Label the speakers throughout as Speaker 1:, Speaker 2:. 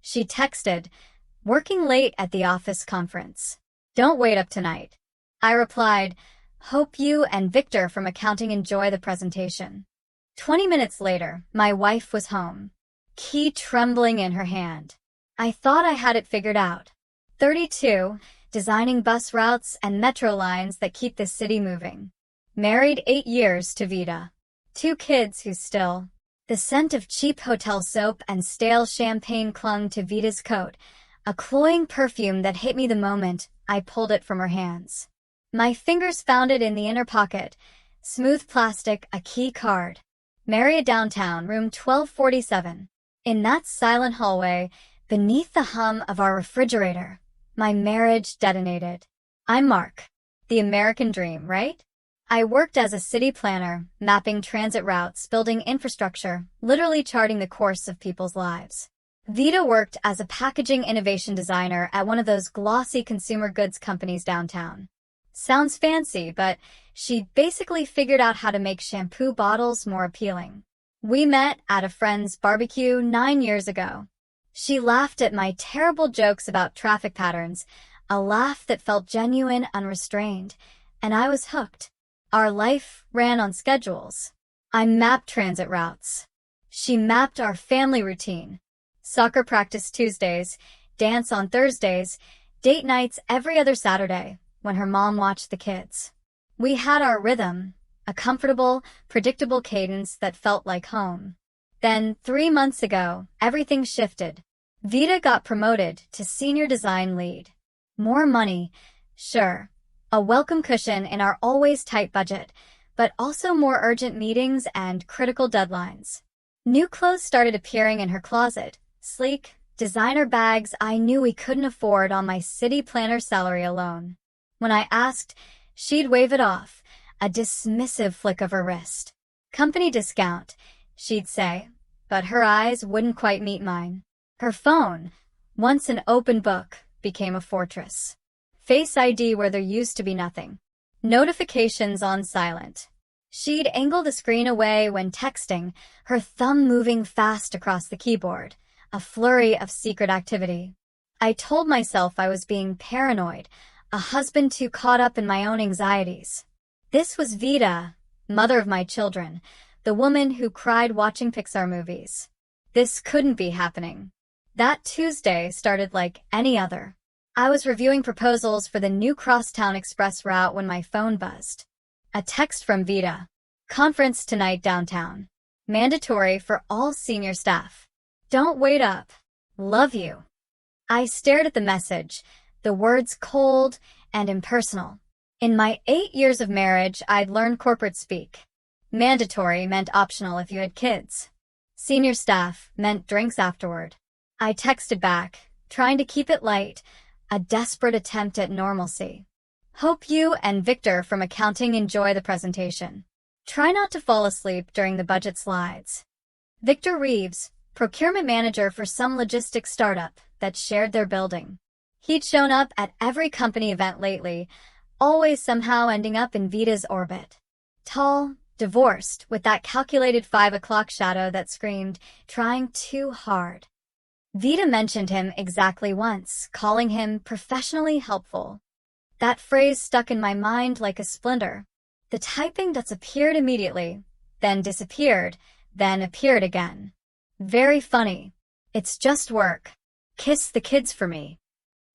Speaker 1: She texted, "Working late at the office conference. Don't wait up tonight." I replied, "Hope you and Victor from accounting enjoy the presentation." 20 minutes later, my wife was home, key trembling in her hand. I thought I had it figured out. 32, designing bus routes and metro lines that keep the city moving. Married 8 years to Vita. 2 kids who still. The scent of cheap hotel soap and stale champagne clung to Vita's coat, a cloying perfume that hit me the moment I pulled it from her hands. My fingers found it in the inner pocket, smooth plastic, a key card. Marriott downtown, room 1247. In that silent hallway, beneath the hum of our refrigerator, my marriage detonated. I'm Mark. The American dream, right? I worked as a city planner, mapping transit routes, building infrastructure, literally charting the course of people's lives. Vita worked as a packaging innovation designer at one of those glossy consumer goods companies downtown. Sounds fancy, but she basically figured out how to make shampoo bottles more appealing. We met at a friend's barbecue 9 years ago. She laughed at my terrible jokes about traffic patterns, a laugh that felt genuine, unrestrained, and I was hooked. Our life ran on schedules. I mapped transit routes. She mapped our family routine. Soccer practice Tuesdays, dance on Thursdays, date nights every other Saturday when her mom watched the kids. We had our rhythm, a comfortable, predictable cadence that felt like home. Then, 3 months ago, everything shifted. Vita got promoted to senior design lead. More money, sure. A welcome cushion in our always tight budget, but also more urgent meetings and critical deadlines. New clothes started appearing in her closet, sleek, designer bags I knew we couldn't afford on my city planner salary alone. When I asked, she'd wave it off, a dismissive flick of her wrist. Company discount, she'd say, but her eyes wouldn't quite meet mine. Her phone, once an open book, became a fortress. Face ID where there used to be nothing. Notifications on silent. She'd angle the screen away when texting, her thumb moving fast across the keyboard, a flurry of secret activity. I told myself I was being paranoid, a husband too caught up in my own anxieties. This was Vita, mother of my children, the woman who cried watching Pixar movies. This couldn't be happening. That Tuesday started like any other. I was reviewing proposals for the new Crosstown Express route when my phone buzzed. A text from Vita. Conference tonight downtown. Mandatory for all senior staff. Don't wait up. Love you. I stared at the message, the words cold and impersonal. In my 8 years of marriage, I'd learned corporate speak. Mandatory meant optional if you had kids. Senior staff meant drinks afterward. I texted back, trying to keep it light, a desperate attempt at normalcy. Hope you and Victor from accounting enjoy the presentation. Try not to fall asleep during the budget slides. Victor Reeves, procurement manager for some logistics startup that shared their building. He'd shown up at every company event lately, always somehow ending up in Vita's orbit. Tall, divorced, with that calculated 5 o'clock shadow that screamed, trying too hard. Vita mentioned him exactly once, calling him professionally helpful. That phrase stuck in my mind like a splinter. The typing that's appeared immediately, then disappeared, then appeared again. Very funny. It's just work. Kiss the kids for me.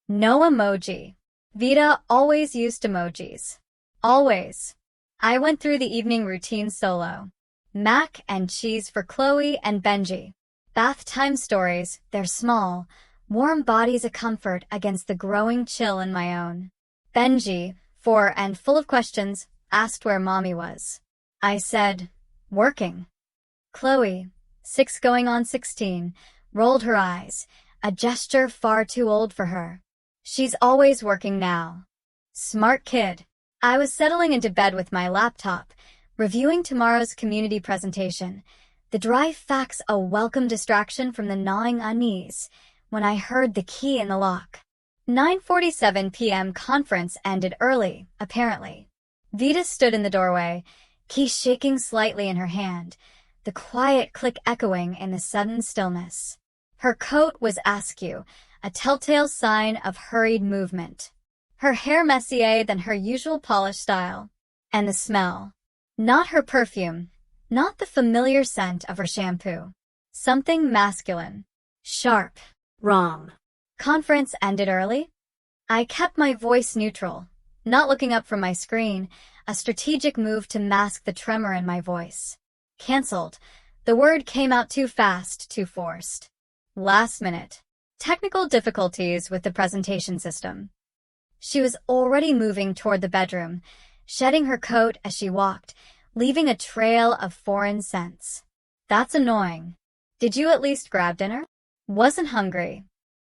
Speaker 1: No emoji. Vita always used emojis. Always. I went through the evening routine solo. Mac and cheese for Chloe and Benji. Bath time stories, they're small, warm bodies a comfort against the growing chill in my own. Benji, 4 and full of questions, asked where mommy was. I said, working. Chloe, 6 going on 16, rolled her eyes, a gesture far too old for her. She's always working now. Smart kid. I was settling into bed with my laptop, reviewing tomorrow's community presentation, the dry facts a welcome distraction from the gnawing unease, when I heard the key in the lock. 9:47 p.m. conference ended early, apparently. Vita stood in the doorway, key shaking slightly in her hand, the quiet click echoing in the sudden stillness. Her coat was askew, a telltale sign of hurried movement. Her hair messier than her usual polished style. And the smell. Not her perfume, not the familiar scent of her shampoo. Something masculine. Sharp. Wrong. Conference ended early? I kept my voice neutral, not looking up from my screen, a strategic move to mask the tremor in my voice. Cancelled. The word came out too fast, too forced. Last minute. Technical difficulties with the presentation system. She was already moving toward the bedroom, shedding her coat as she walked, leaving a trail of foreign scents. That's annoying. Did you at least grab dinner? Wasn't hungry.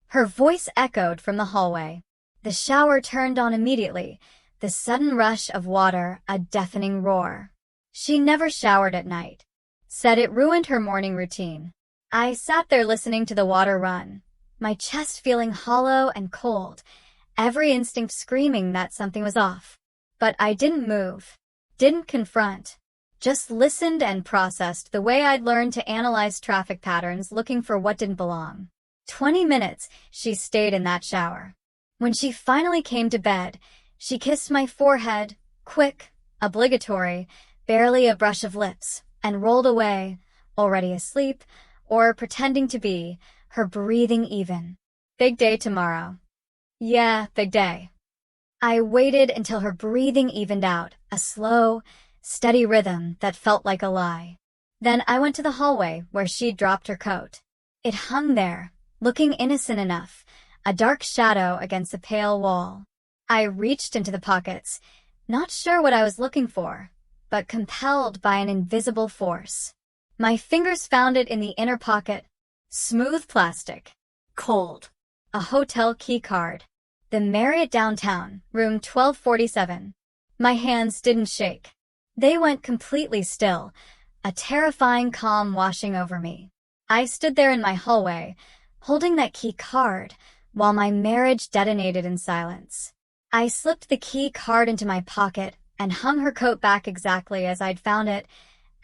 Speaker 1: Her voice echoed from the hallway. The shower turned on immediately, the sudden rush of water a deafening roar. She never showered at night. Said it ruined her morning routine. I sat there listening to the water run, my chest feeling hollow and cold, every instinct screaming that something was off. But I didn't move, didn't confront, just listened and processed the way I'd learned to analyze traffic patterns looking for what didn't belong. 20 minutes she stayed in that shower. When she finally came to bed, she kissed my forehead, quick, obligatory, barely a brush of lips, and rolled away, already asleep, or pretending to be, her breathing even. Big day tomorrow. Yeah, big day. I waited until her breathing evened out, a slow, steady rhythm that felt like a lie. Then I went to the hallway where she'd dropped her coat. It hung there, looking innocent enough, a dark shadow against the pale wall. I reached into the pockets, not sure what I was looking for, but compelled by an invisible force. My fingers found it in the inner pocket. Smooth plastic. Cold. A hotel key card. The Marriott downtown, room 1247. My hands didn't shake. They went completely still, a terrifying calm washing over me. I stood there in my hallway, holding that key card, while my marriage detonated in silence. I slipped the key card into my pocket and hung her coat back exactly as I'd found it,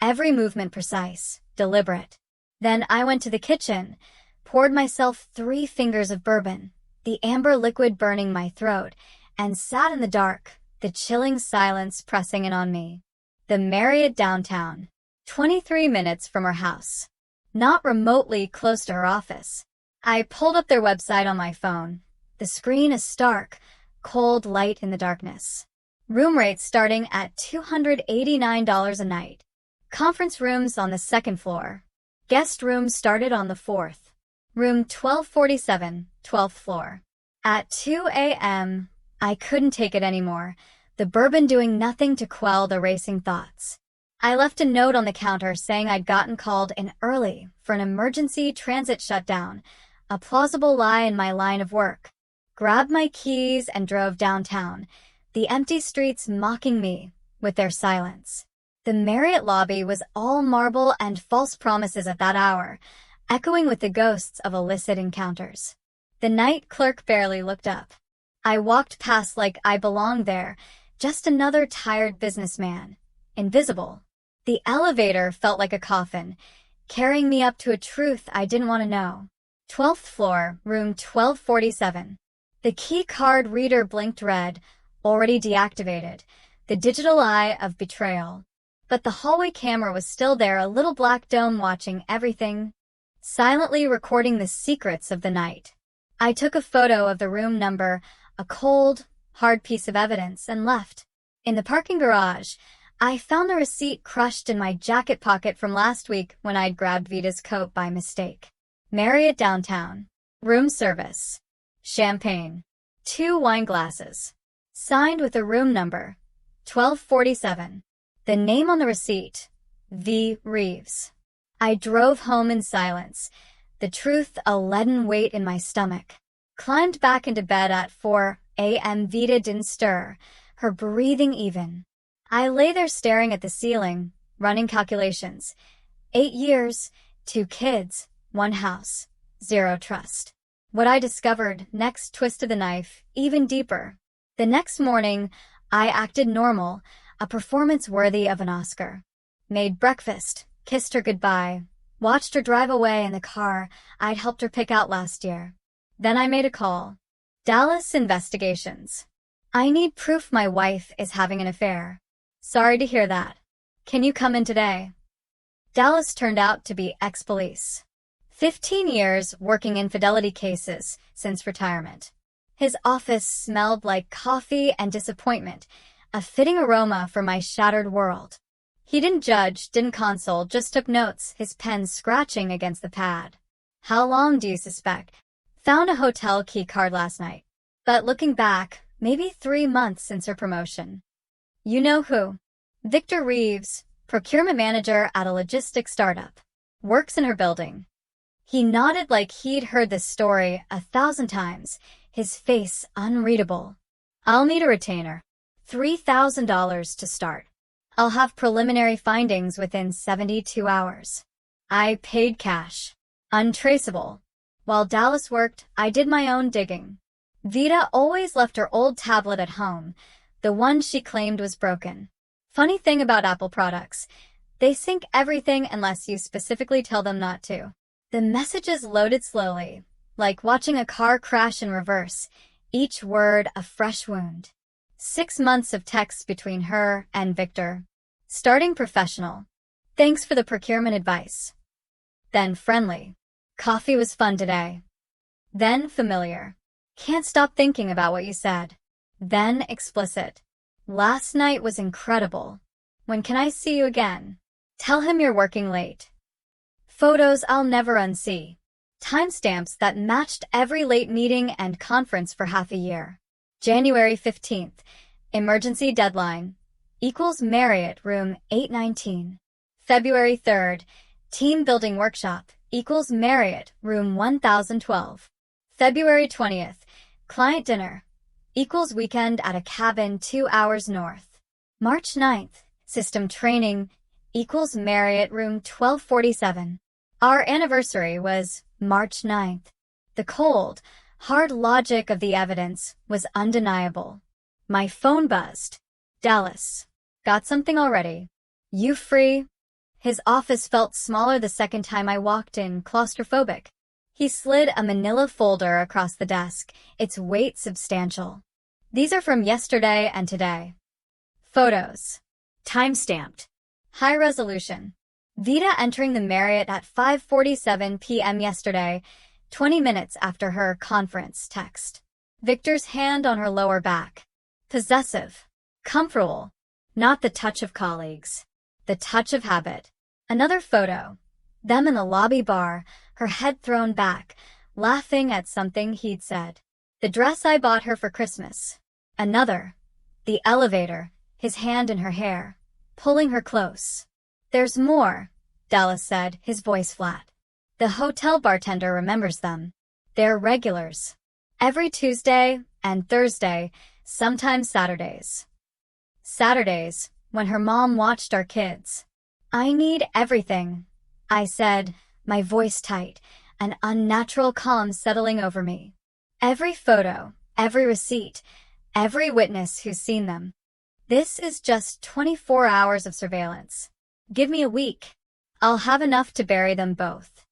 Speaker 1: every movement precise, deliberate. Then I went to the kitchen, poured myself 3 fingers of bourbon, the amber liquid burning my throat, and sat in the dark, the chilling silence pressing in on me. The Marriott downtown, 23 minutes from her house. Not remotely close to her office. I pulled up their website on my phone. The screen is stark, cold light in the darkness. Room rates starting at $289 a night. Conference rooms on the 2nd floor. Guest rooms started on the 4th. Room 1247, 12th floor. At 2 a.m., I couldn't take it anymore, the bourbon doing nothing to quell the racing thoughts. I left a note on the counter saying I'd gotten called in early for an emergency transit shutdown, a plausible lie in my line of work. Grabbed my keys and drove downtown, the empty streets mocking me with their silence. The Marriott lobby was all marble and false promises at that hour, echoing with the ghosts of illicit encounters. The night clerk barely looked up. I walked past like I belonged there, just another tired businessman, invisible. The elevator felt like a coffin, carrying me up to a truth I didn't want to know. 12th floor, room 1247. The key card reader blinked red, already deactivated, the digital eye of betrayal. But the hallway camera was still there, a little black dome watching everything, silently recording the secrets of the night. I took a photo of the room number, a cold, hard piece of evidence, and left. In the parking garage, I found the receipt crushed in my jacket pocket from last week when I'd grabbed Vita's coat by mistake. Marriott downtown. Room service. Champagne. 2 wine glasses. Signed with the room number, 1247. The name on the receipt, V. Reeves. I drove home in silence, the truth a leaden weight in my stomach. Climbed back into bed at 4 a.m. Vita didn't stir, her breathing even. I lay there staring at the ceiling, running calculations. 8 years, 2 kids, 1 house, 0 trust. What I discovered next twisted the knife even deeper. The next morning, I acted normal, a performance worthy of an Oscar. Made breakfast, kissed her goodbye, Watched her drive away in the car I'd helped her pick out last year. Then I made a call. Dallas investigations. I need proof my wife is having an affair. Sorry to hear that. Can you come in today? Dallas turned out to be ex-police. 15 years working infidelity cases since retirement. His office smelled like coffee and disappointment, a fitting aroma for my shattered world. He didn't judge, didn't console, just took notes, his pen scratching against the pad. How long do you suspect? Found a hotel key card last night. But looking back, maybe 3 months since her promotion. You know who? Victor Reeves, procurement manager at a logistics startup. Works in her building. He nodded like he'd heard this story 1,000 times, his face unreadable. I'll need a retainer. $3,000 to start. I'll have preliminary findings within 72 hours. I paid cash. Untraceable. While Dallas worked, I did my own digging. Vita always left her old tablet at home, the one she claimed was broken. Funny thing about Apple products, they sync everything unless you specifically tell them not to. The messages loaded slowly, like watching a car crash in reverse, each word a fresh wound. 6 months of texts between her and Victor. Starting professional. Thanks for the procurement advice. Then friendly. Coffee was fun today. Then familiar. Can't stop thinking about what you said. Then explicit. Last night was incredible. When can I see you again? Tell him you're working late. Photos I'll never unsee. Timestamps that matched every late meeting and conference for half a year. January 15th. Emergency deadline. Equals Marriott room 819. February 3rd. Team building workshop. Equals Marriott room 1012. February 20th. Client dinner. Equals weekend at a cabin 2 hours north. March 9th. System training. Equals Marriott room 1247. Our anniversary was March 9th. The cold, hard logic of the evidence was undeniable. My phone buzzed. Dallas. Got something already? You free? His office felt smaller the second time I walked in, claustrophobic. He slid a manila folder across the desk, its weight substantial. These are from yesterday and today. Photos. Time-stamped. High resolution. Vita entering the Marriott at 5:47 p.m. yesterday, 20 minutes after her conference text. Victor's hand on her lower back. Possessive. Comfortable. Not the touch of colleagues. The touch of habit. Another photo. Them in the lobby bar, her head thrown back, laughing at something he'd said. The dress I bought her for Christmas. Another. The elevator, his hand in her hair, pulling her close. There's more, Dallas said, his voice flat. The hotel bartender remembers them. They're regulars. Every Tuesday and Thursday, sometimes Saturdays. Saturdays, when her mom watched our kids. I need everything, I said, my voice tight, an unnatural calm settling over me. Every photo, every receipt, every witness who's seen them. This is just 24 hours of surveillance. Give me a week. I'll have enough to bury them both.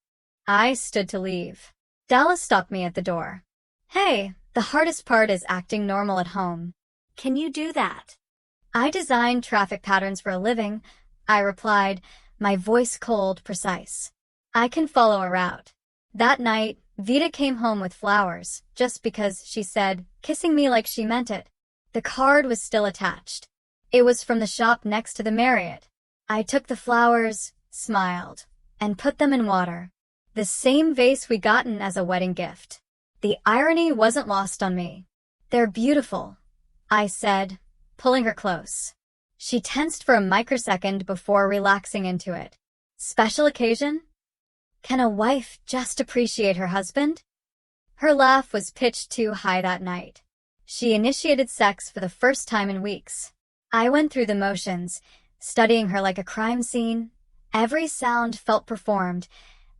Speaker 1: I stood to leave. Dallas stopped me at the door. Hey, the hardest part is acting normal at home. Can you do that? I design traffic patterns for a living, I replied, my voice cold, precise. I can follow a route. That night, Vita came home with flowers, just because, she said, kissing me like she meant it. The card was still attached. It was from the shop next to the Marriott. I took the flowers, smiled, and put them in water. The same vase we'd gotten as a wedding gift. The irony wasn't lost on me. They're beautiful, I said, pulling her close. She tensed for a microsecond before relaxing into it. Special occasion? Can a wife just appreciate her husband? Her laugh was pitched too high that night. She initiated sex for the first time in weeks. I went through the motions, studying her like a crime scene. Every sound felt performed,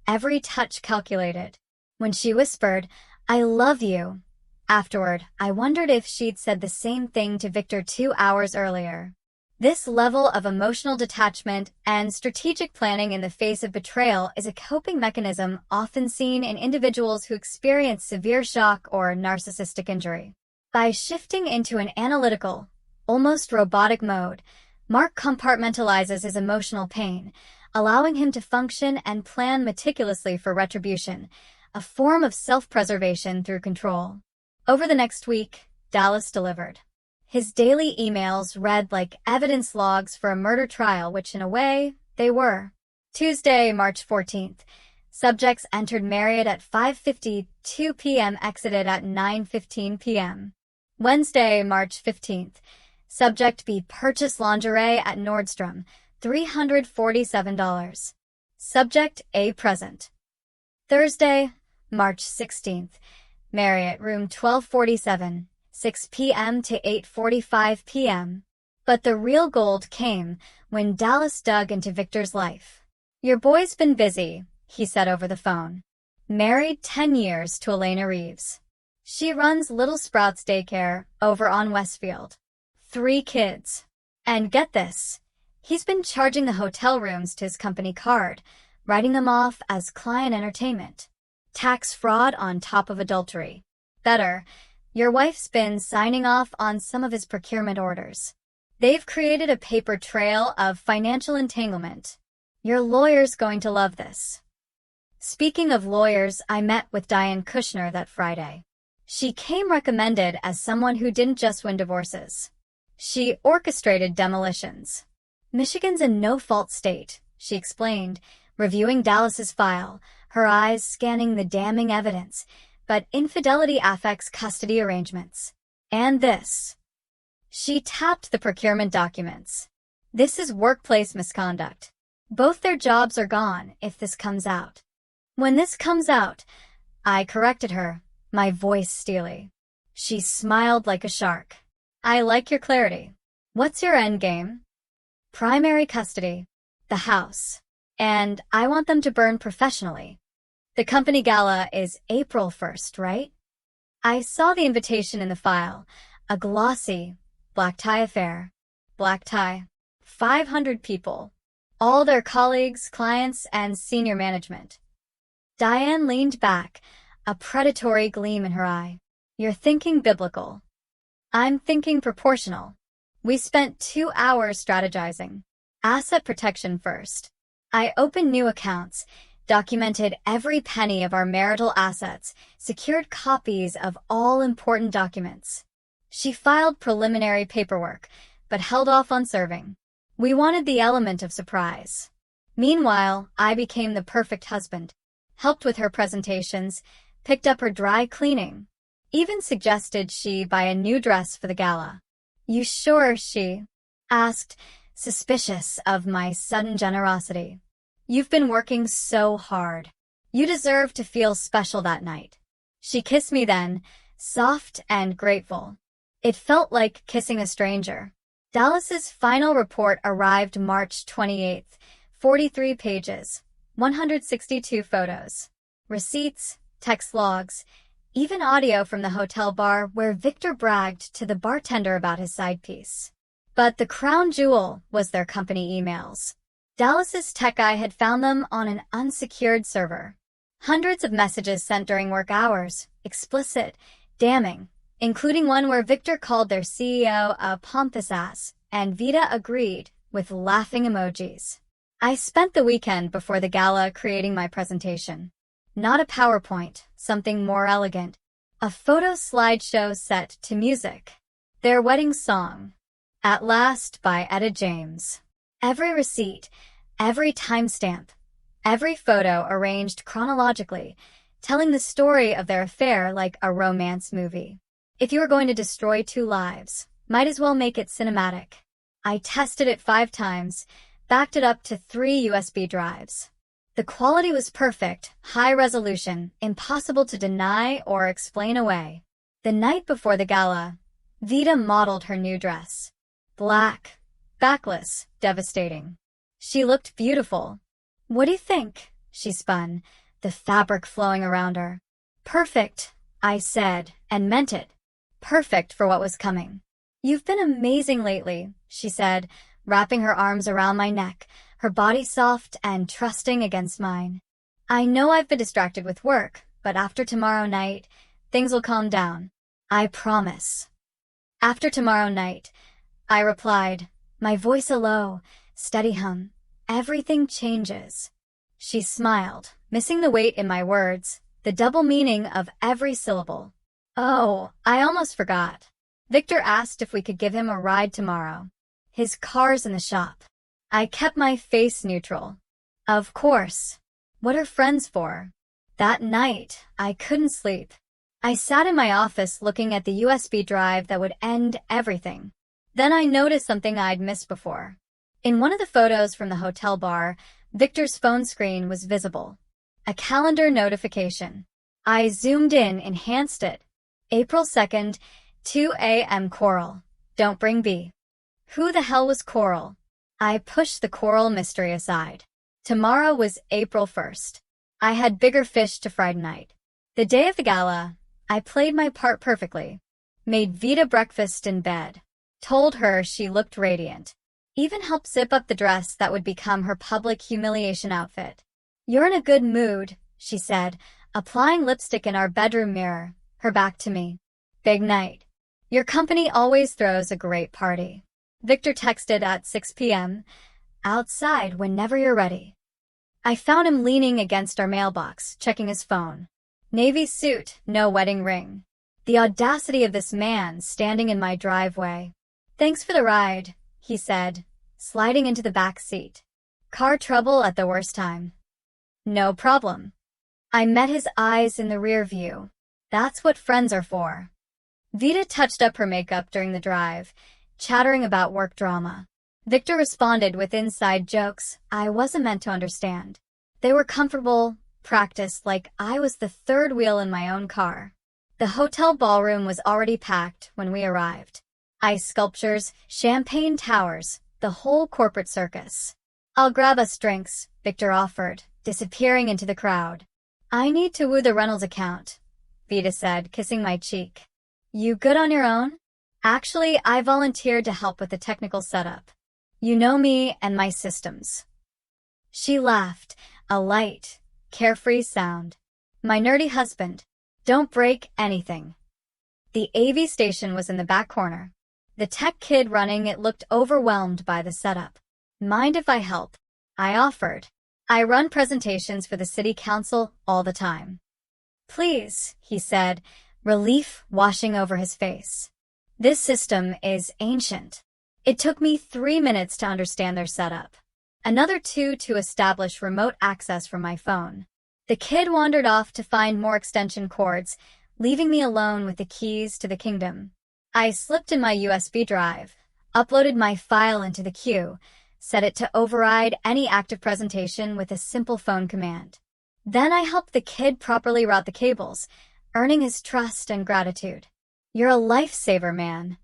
Speaker 1: every touch calculated. When she whispered, "I love you," afterward, I wondered if she'd said the same thing to Victor 2 hours earlier. This level of emotional detachment and strategic planning in the face of betrayal is a coping mechanism often seen in individuals who experience severe shock or narcissistic injury. By shifting into an analytical, almost robotic mode, Mark compartmentalizes his emotional pain, allowing him to function and plan meticulously for retribution, a form of self-preservation through control. Over the next week, Dallas delivered. His daily emails read like evidence logs for a murder trial, which in a way, they were. Tuesday, March 14th. Subjects entered Marriott at 5:52 p.m., exited at 9:15 p.m. Wednesday, March 15th. Subject B purchased lingerie at Nordstrom, $347. Subject A present. Thursday, March 16th. Marriott, room 1247, 6 p.m. to 8:45 p.m. But the real gold came when Dallas dug into Victor's life. "Your boy's been busy," he said over the phone. "Married 10 years to Elena Reeves. She runs Little Sprouts Daycare over on Westfield. 3 kids. And get this, he's been charging the hotel rooms to his company card, writing them off as client entertainment. Tax fraud on top of adultery. Better, your wife's been signing off on some of his procurement orders. They've created a paper trail of financial entanglement. Your lawyer's going to love this." Speaking of lawyers, I met with Diane Kushner that Friday. She came recommended as someone who didn't just win divorces. She orchestrated demolitions. "Michigan's a no-fault state," she explained, reviewing Dallas's file, her eyes scanning the damning evidence, "but infidelity affects custody arrangements. And this." She tapped the procurement documents. "This is workplace misconduct. Both their jobs are gone if this comes out." "When this comes out," I corrected her, my voice steely. She smiled like a shark. "I like your clarity. What's your end game?" "Primary custody. The house. And I want them to burn professionally." "The company gala is April 1st, right?" I saw the invitation in the file, a glossy, black tie affair. Black tie. 500 people. All their colleagues, clients, and senior management. Diane leaned back, a predatory gleam in her eye. "You're thinking biblical." "I'm thinking proportional." We spent 2 hours strategizing. Asset protection first. I opened new accounts, documented every penny of our marital assets, secured copies of all important documents. She filed preliminary paperwork, but held off on serving. We wanted the element of surprise. Meanwhile, I became the perfect husband, helped with her presentations, picked up her dry cleaning, even suggested she buy a new dress for the gala. "You sure?" she asked, suspicious of my sudden generosity. "You've been working so hard. You deserve to feel special that night." She kissed me then, soft and grateful. It felt like kissing a stranger. Dallas's final report arrived March 28th, 43 pages, 162 photos, receipts, text logs, even audio from the hotel bar where Victor bragged to the bartender about his side piece. But the crown jewel was their company emails. Dallas's tech guy had found them on an unsecured server. Hundreds of messages sent during work hours, explicit, damning, including one where Victor called their CEO a pompous ass, and Vita agreed, with laughing emojis. I spent the weekend before the gala creating my presentation. Not a PowerPoint, something more elegant. A photo slideshow set to music. Their wedding song, At Last by Etta James. Every receipt, every timestamp, every photo arranged chronologically, telling the story of their affair like a romance movie. If you were going to destroy 2 lives, might as well make it cinematic. I tested it 5 times, backed it up to 3 USB drives. The quality was perfect, high resolution, impossible to deny or explain away. The night before the gala, Vita modeled her new dress. Black, backless, devastating. She looked beautiful. "What do you think?" she spun, the fabric flowing around her. "Perfect," I said, and meant it. Perfect for what was coming. "You've been amazing lately," she said, wrapping her arms around my neck, her body soft and trusting against mine. I know I've been distracted with work, but after tomorrow night, things will calm down. I promise. After tomorrow night, I replied, my voice a low, steady hum. Everything changes. She smiled, missing the weight in my words, the double meaning of every syllable. Oh, I almost forgot. Victor asked if we could give him a ride tomorrow. His car's in the shop. I kept my face neutral. Of course. What are friends for? That night, I couldn't sleep. I sat in my office looking at the USB drive that would end everything. Then I noticed something I'd missed before. In one of the photos from the hotel bar, Victor's phone screen was visible. A calendar notification. I zoomed in, enhanced it. April 2nd, 2 a.m. Coral. Don't bring B. Who the hell was Coral? I pushed the Coral mystery aside. Tomorrow was April 1st. I had bigger fish to fry tonight. The day of the gala, I played my part perfectly. Made Vita breakfast in bed. Told her she looked radiant. Even helped zip up the dress that would become her public humiliation outfit. You're in a good mood, she said, applying lipstick in our bedroom mirror, her back to me. Big night. Your company always throws a great party. Victor texted at 6 p.m. Outside whenever you're ready. I found him leaning against our mailbox, checking his phone. Navy suit, no wedding ring. The audacity of this man standing in my driveway. Thanks for the ride, he said, sliding into the back seat. Car trouble at the worst time. No problem. I met his eyes in the rear view. That's what friends are for. Vita touched up her makeup during the drive, chattering about work drama. Victor responded with inside jokes I wasn't meant to understand. They were comfortable, practiced like I was the third wheel in my own car. The hotel ballroom was already packed when we arrived. Ice sculptures, champagne towers, the whole corporate circus. I'll grab us drinks, Victor offered, disappearing into the crowd. I need to woo the Reynolds account, Vita said, kissing my cheek. You good on your own? Actually, I volunteered to help with the technical setup. You know me and my systems. She laughed, a light, carefree sound. My nerdy husband. Don't break anything. The AV station was in the back corner. The tech kid running it looked overwhelmed by the setup. Mind if I help? I offered. I run presentations for the city council all the time. Please, he said, relief washing over his face. This system is ancient. It took me 3 minutes to understand their setup. Another 2 to establish remote access from my phone. The kid wandered off to find more extension cords, leaving me alone with the keys to the kingdom. I slipped in my USB drive, uploaded my file into the queue, set it to override any active presentation with a simple phone command. Then I helped the kid properly route the cables, earning his trust and gratitude. You're a lifesaver, man.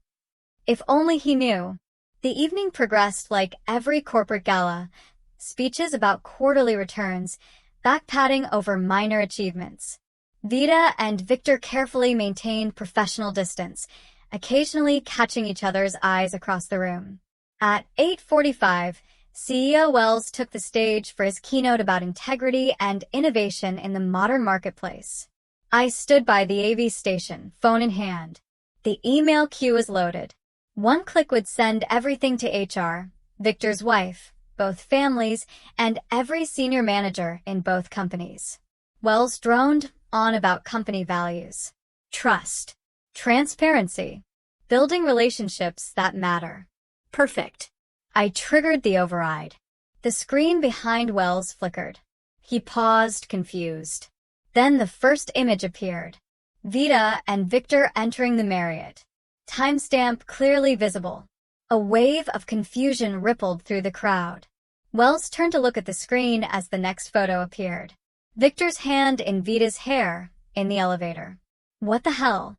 Speaker 1: If only he knew. The evening progressed like every corporate gala, speeches about quarterly returns, backpatting over minor achievements. Vita and Victor carefully maintained professional distance, occasionally catching each other's eyes across the room. At 8:45, CEO Wells took the stage for his keynote about integrity and innovation in the modern marketplace. I stood by the AV station, phone in hand. The email queue was loaded. One click would send everything to HR, Victor's wife, both families, and every senior manager in both companies. Wells droned on about company values. Trust. Transparency. Building relationships that matter. Perfect. I triggered the override. The screen behind Wells flickered. He paused, confused. Then the first image appeared. Vita and Victor entering the Marriott. Timestamp clearly visible. A wave of confusion rippled through the crowd. Wells turned to look at the screen as the next photo appeared. Victor's hand in Vita's hair, in the elevator. What the hell?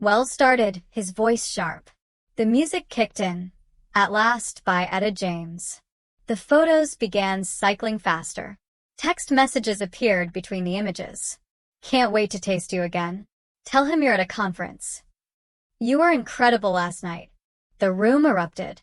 Speaker 1: Wells started, his voice sharp. The music kicked in. At Last by Etta James. The photos began cycling faster. Text messages appeared between the images. Can't wait to taste you again. Tell him you're at a conference. You were incredible last night. The room erupted.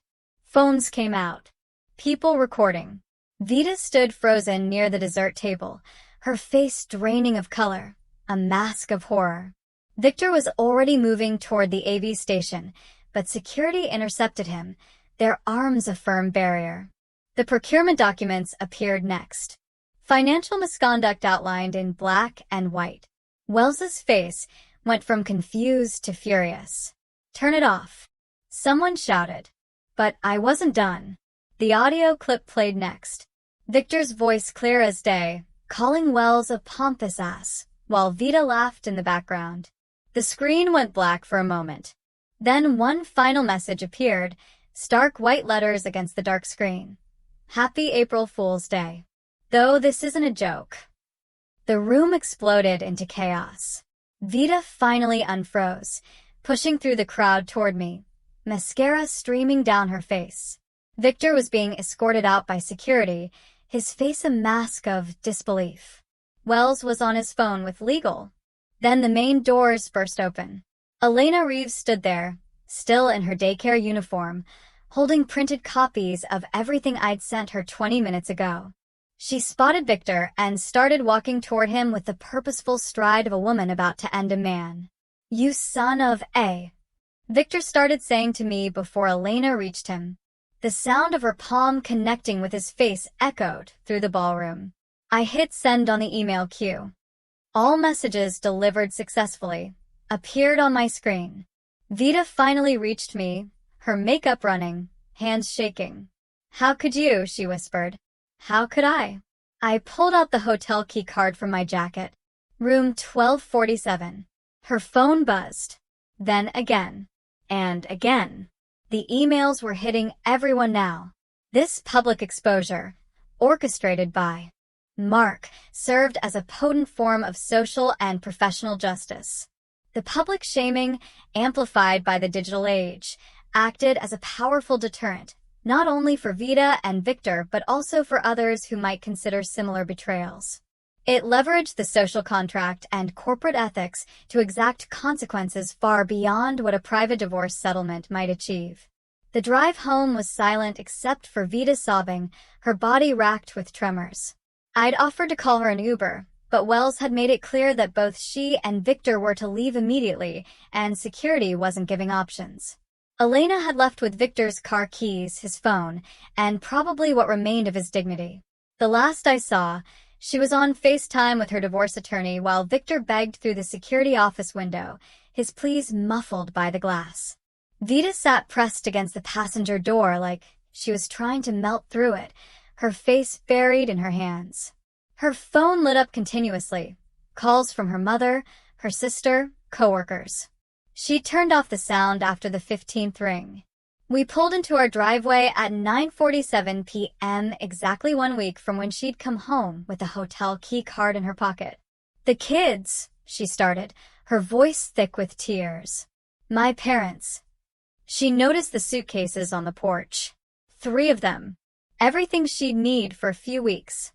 Speaker 1: Phones came out. People recording. Vita stood frozen near the dessert table, her face draining of color, a mask of horror. Victor was already moving toward the AV station, but security intercepted him, their arms a firm barrier. The procurement documents appeared next. Financial misconduct outlined in black and white. Wells's face went from confused to furious. "Turn it off," someone shouted. But I wasn't done. The audio clip played next. Victor's voice clear as day, calling Wells a pompous ass, while Vita laughed in the background. The screen went black for a moment. Then one final message appeared, stark white letters against the dark screen. "Happy April Fool's Day. Though this isn't a joke." The room exploded into chaos. Vita finally unfroze, pushing through the crowd toward me, mascara streaming down her face. Victor was being escorted out by security, his face a mask of disbelief. Wells was on his phone with legal. Then the main doors burst open. Elena Reeves stood there, still in her daycare uniform, holding printed copies of everything I'd sent her 20 minutes ago. She spotted Victor and started walking toward him with the purposeful stride of a woman about to end a man. "You son of a..." Victor started saying to me before Elena reached him. The sound of her palm connecting with his face echoed through the ballroom. I hit send on the email queue. All messages delivered successfully appeared on my screen. Vita finally reached me, her makeup running, hands shaking. "How could you?" she whispered. "How could I?" I pulled out the hotel key card from my jacket. Room 1247. Her phone buzzed. Then again. And again. The emails were hitting everyone now. This public exposure, orchestrated by Mark, served as a potent form of social and professional justice. The public shaming, amplified by the digital age, acted as a powerful deterrent, not only for Vita and Victor but also for others who might consider similar betrayals. It leveraged the social contract and corporate ethics to exact consequences far beyond what a private divorce settlement might achieve. The drive home was silent except for Vita sobbing, her body racked with tremors. I'd offered to call her an Uber, but Wells had made it clear that both she and Victor were to leave immediately, and security wasn't giving options. Elena had left with Victor's car keys, his phone, and probably what remained of his dignity. The last I saw, she was on FaceTime with her divorce attorney while Victor begged through the security office window, his pleas muffled by the glass. Vita sat pressed against the passenger door like she was trying to melt through it, her face buried in her hands. Her phone lit up continuously, calls from her mother, her sister, coworkers. She turned off the sound after the 15th ring. We pulled into our driveway at 9:47 p.m., exactly 1 week from when she'd come home with a hotel key card in her pocket. "The kids," she started, her voice thick with tears. "My parents." She noticed the suitcases on the porch. 3 of them. Everything she'd need for a few weeks.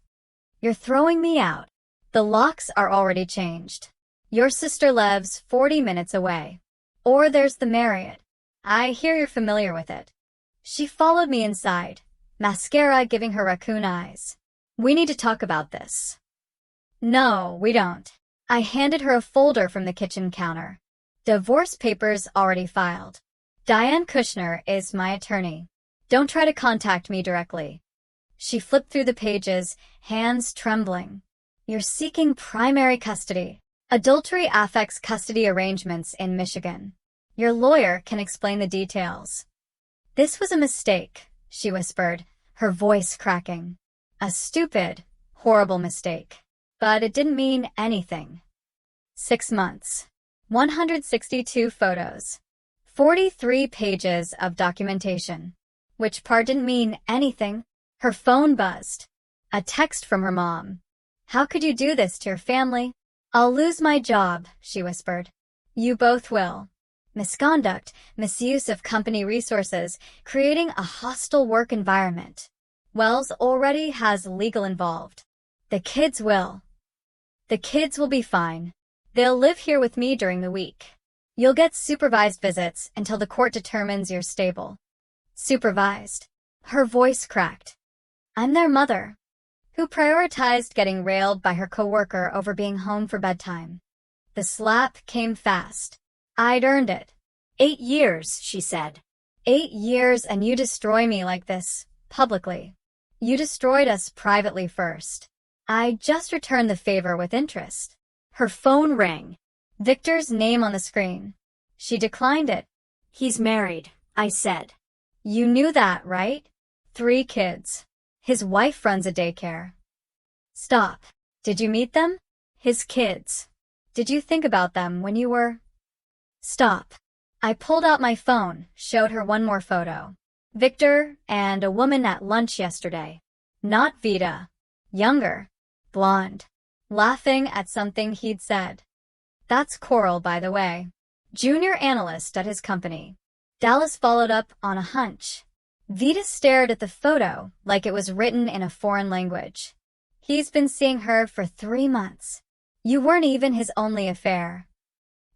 Speaker 1: "You're throwing me out. The locks are already changed. Your sister lives 40 minutes away. Or there's the Marriott. I hear you're familiar with it." She followed me inside, mascara giving her raccoon eyes. "We need to talk about this." "No, we don't." I handed her a folder from the kitchen counter. "Divorce papers already filed. Diane Kushner is my attorney. Don't try to contact me directly." She flipped through the pages, hands trembling. "You're seeking primary custody. Adultery affects custody arrangements in Michigan. Your lawyer can explain the details." "This was a mistake," she whispered, her voice cracking. "A stupid, horrible mistake. But it didn't mean anything." 6 months. 162 photos. 43 pages of documentation. Which part didn't mean anything? Her phone buzzed. A text from her mom. "How could you do this to your family?" "I'll lose my job," she whispered. "You both will." Misconduct, misuse of company resources, creating a hostile work environment. Wells already has legal involved. The kids will. The kids will be fine. They'll live here with me during the week. You'll get supervised visits until the court determines you're stable. Supervised. Her voice cracked. I'm their mother, who prioritized getting railed by her coworker over being home for bedtime. The slap came fast. I'd earned it. 8 years, she said. 8 years and you destroy me like this, publicly. You destroyed us privately first. I just returned the favor with interest. Her phone rang. Victor's name on the screen. She declined it. He's married, I said. You knew that, right? 3 kids. His wife runs a daycare. Stop. Did you meet them? His kids. Did you think about them when you were... Stop. I pulled out my phone, showed her one more photo. Victor and a woman at lunch yesterday. Not Vita. Younger. Blonde. Laughing at something he'd said. That's Coral, by the way. Junior analyst at his company. Dallas followed up on a hunch. Vita stared at the photo like it was written in a foreign language. He's been seeing her for 3 months. You weren't even his only affair.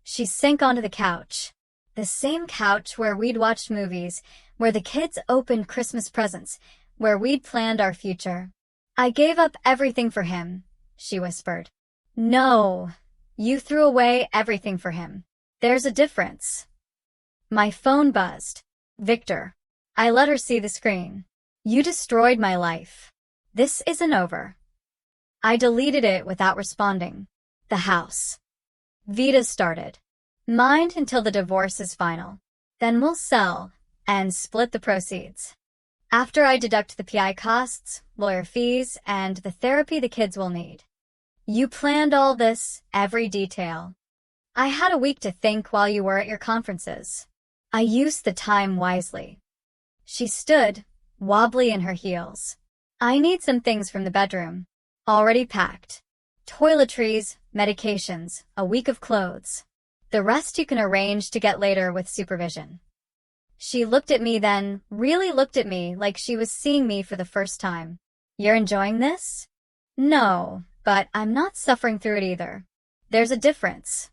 Speaker 1: She sank onto the couch. The same couch where we'd watched movies, where the kids opened Christmas presents, where we'd planned our future. I gave up everything for him, she whispered. No, you threw away everything for him. There's a difference. My phone buzzed. Victor. I let her see the screen. You destroyed my life. This isn't over. I deleted it without responding. The house. Vita started. Mind until the divorce is final. Then we'll sell and split the proceeds. After I deduct the PI costs, lawyer fees, and the therapy the kids will need. You planned all this, every detail. I had a week to think while you were at your conferences. I used the time wisely. She stood, wobbly in her heels. I need some things from the bedroom. Already packed. Toiletries, medications, a week of clothes. The rest you can arrange to get later with supervision. She looked at me then, really looked at me like she was seeing me for the first time. You're enjoying this? No, but I'm not suffering through it either. There's a difference.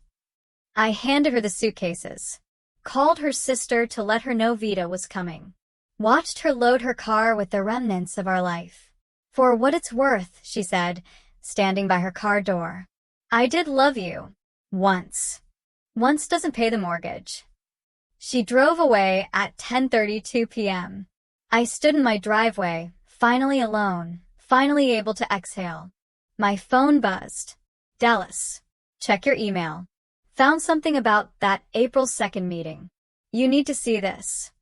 Speaker 1: I handed her the suitcases. Called her sister to let her know Vita was coming. Watched her load her car with the remnants of our life. For what it's worth, she said, standing by her car door. I did love you. Once. Once doesn't pay the mortgage. She drove away at 10:32 p.m. I stood in my driveway, finally alone, finally able to exhale. My phone buzzed. Dallas. Check your email. Found something about that April 2nd meeting. You need to see this.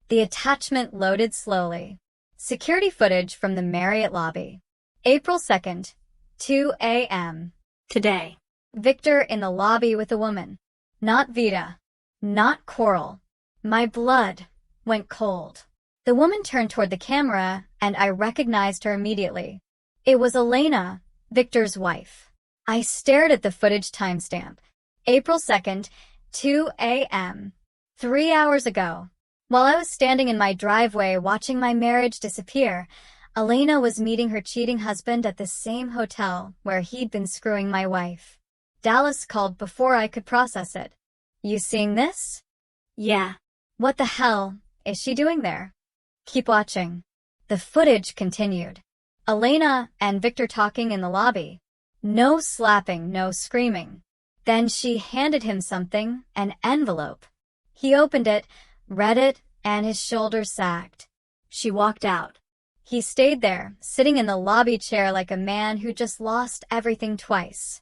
Speaker 1: The attachment loaded slowly. Security footage from the Marriott lobby. April 2nd, 2 a.m. Today. Victor in the lobby with a woman. Not Vita. Not Coral. My blood went cold. The woman turned toward the camera, and I recognized her immediately. It was Elena, Victor's wife. I stared at the footage timestamp. April 2nd, 2 a.m. 3 hours ago. While I was standing in my driveway watching my marriage disappear, Elena was meeting her cheating husband at the same hotel where he'd been screwing my wife. Dallas called before I could process it. You seeing this? Yeah. What the hell is she doing there? Keep watching. The footage continued. Elena and Victor talking in the lobby. No slapping, no screaming. Then she handed him something, an envelope. He opened it, read it, and his shoulders sagged. She walked out. He stayed there, sitting in the lobby chair like a man who just lost everything twice.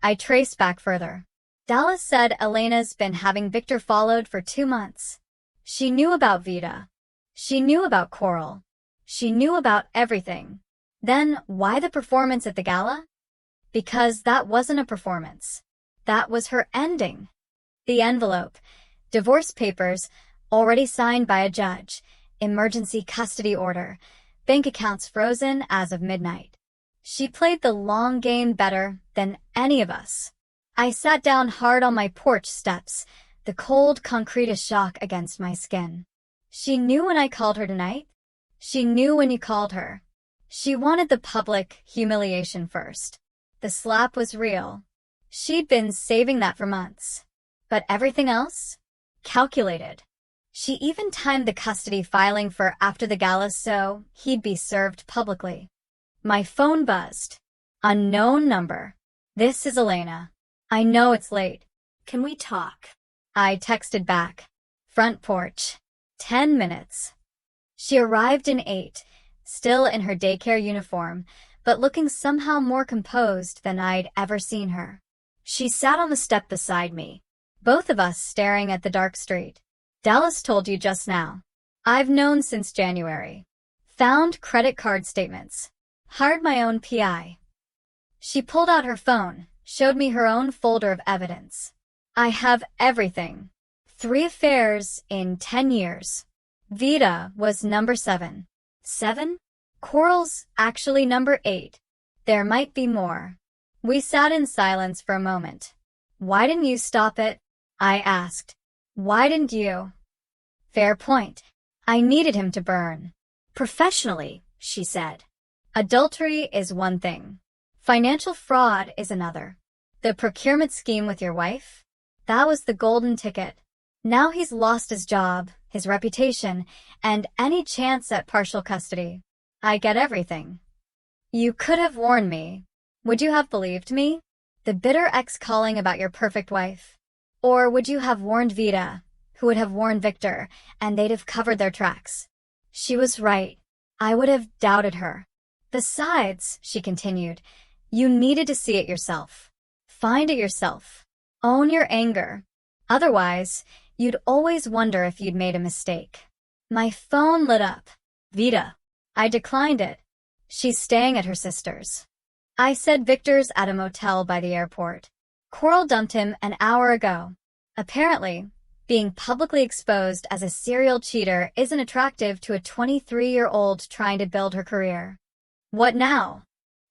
Speaker 1: I traced back further. Dallas said Elena's been having Victor followed for 2 months. She knew about Vita. She knew about Coral. She knew about everything. Then why the performance at the gala? Because that wasn't a performance. That was her ending. The envelope. Divorce papers, already signed by a judge. Emergency custody order. Bank accounts frozen as of midnight. She played the long game better than any of us. I sat down hard on my porch steps, the cold concrete a shock against my skin. She knew when I called her tonight. She knew when you called her. She wanted the public humiliation first. The slap was real. She'd been saving that for months. But everything else? Calculated. She even timed the custody filing for after the gala so he'd be served publicly. My phone buzzed. Unknown number. This is Elena. I know it's late.
Speaker 2: Can we talk?
Speaker 1: I texted back. Front porch. 10 minutes. She arrived in 8, still in her daycare uniform, but looking somehow more composed than I'd ever seen her. She sat on the step beside me, both of us staring at the dark street. Dallas told you just now. I've known since January. Found credit card statements. Hired my own PI. She pulled out her phone, showed me her own folder of evidence. I have everything. 3 affairs in 10 years. Vita was number 7. 7? Coral's actually number 8. There might be more. We sat in silence for a moment. Why didn't you stop it? I asked. Why didn't you? Fair point. I needed him to burn.
Speaker 2: Professionally, she said.
Speaker 1: Adultery is one thing. Financial fraud is another. The procurement scheme with your wife? That was the golden ticket. Now he's lost his job, his reputation, and any chance at partial custody. I get everything. You could have warned me. Would you have believed me? The bitter ex calling about your perfect wife? Or would you have warned Vita, who would have warned Victor, and they'd have covered their tracks? She was right. I would have doubted her. Besides, she continued, you needed to see it yourself. Find it yourself. Own your anger. Otherwise, you'd always wonder if you'd made a mistake. My phone lit up. Vita. I declined it. She's staying at her sister's. I said Victor's at a motel by the airport. Coral dumped him an hour ago. Apparently, being publicly exposed as a serial cheater isn't attractive to a 23-year-old trying to build her career. What now?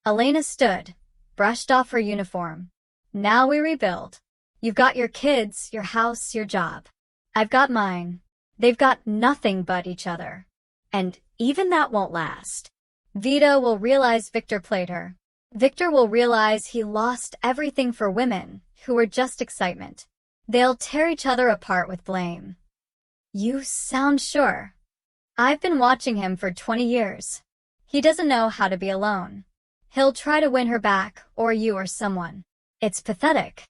Speaker 1: Elena stood, brushed off her uniform. Now we rebuild. You've got your kids, your house, your job. I've got mine. They've got nothing but each other. And even that won't last. Vita will realize Victor played her. Victor will realize he lost everything for women who were just excitement. They'll tear each other apart with blame. You sound sure. I've been watching him for 20 years. He doesn't know how to be alone. He'll try to win her back, or you or someone. It's pathetic.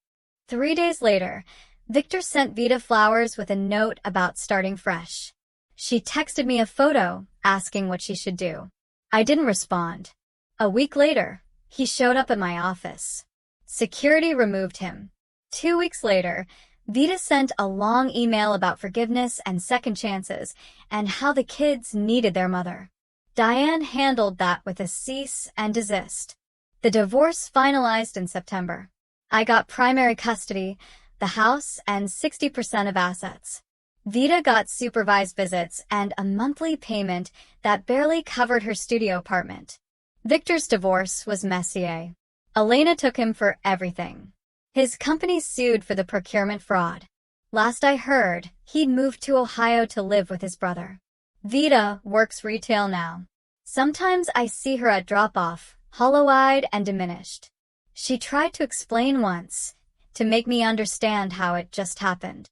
Speaker 1: 3 days later, Victor sent Vita flowers with a note about starting fresh. She texted me a photo, asking what she should do. I didn't respond. A week later, he showed up at my office. Security removed him. 2 weeks later, Vita sent a long email about forgiveness and second chances and how the kids needed their mother. Diane handled that with a cease and desist. The divorce finalized in September. I got primary custody, the house, and 60% of assets. Vita got supervised visits and a monthly payment that barely covered her studio apartment. Victor's divorce was messier. Elena took him for everything. His company sued for the procurement fraud. Last I heard, he'd moved to Ohio to live with his brother. Vita works retail now. Sometimes I see her at drop-off, hollow-eyed and diminished. She tried to explain once, to make me understand how it just happened.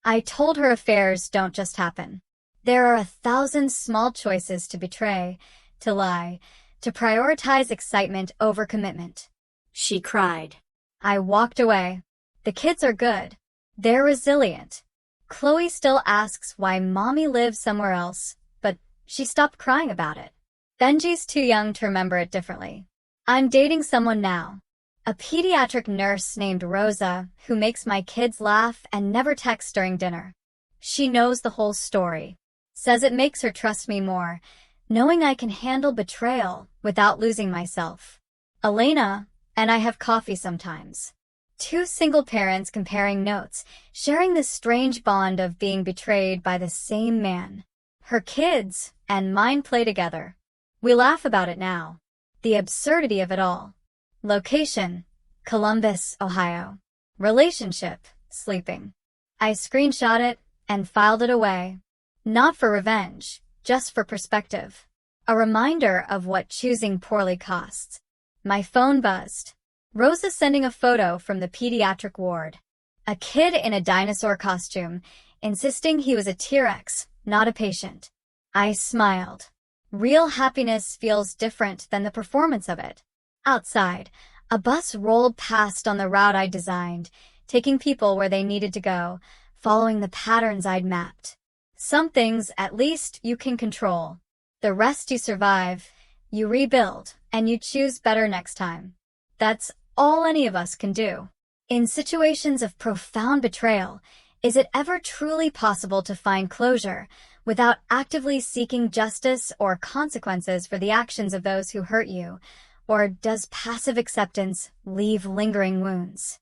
Speaker 1: I told her affairs don't just happen. There are 1,000 small choices to betray, to lie, to prioritize excitement over commitment.
Speaker 2: She cried.
Speaker 1: I walked away. The kids are good. They're resilient. Chloe still asks why mommy lives somewhere else, but she stopped crying about it. Benji's too young to remember it differently. I'm dating someone now. A pediatric nurse named Rosa who makes my kids laugh and never texts during dinner. She knows the whole story. Says it makes her trust me more, knowing I can handle betrayal without losing myself. Elena and I have coffee sometimes. 2 single parents comparing notes, sharing this strange bond of being betrayed by the same man. Her kids and mine play together. We laugh about it now. The absurdity of it all. Location: Columbus, Ohio. Relationship: sleeping. I screenshot it and filed it away. Not for revenge, just for perspective. A reminder of what choosing poorly costs. My phone buzzed. Rosa sending a photo from the pediatric ward. A kid in a dinosaur costume, insisting he was a T-Rex, not a patient. I smiled. Real happiness feels different than the performance of it. Outside, a bus rolled past on the route I designed, taking people where they needed to go, following the patterns I'd mapped. Some things, at least, you can control. The rest you survive, you rebuild, and you choose better next time. That's all any of us can do. In situations of profound betrayal, is it ever truly possible to find closure without actively seeking justice or consequences for the actions of those who hurt you? Or does passive acceptance leave lingering wounds?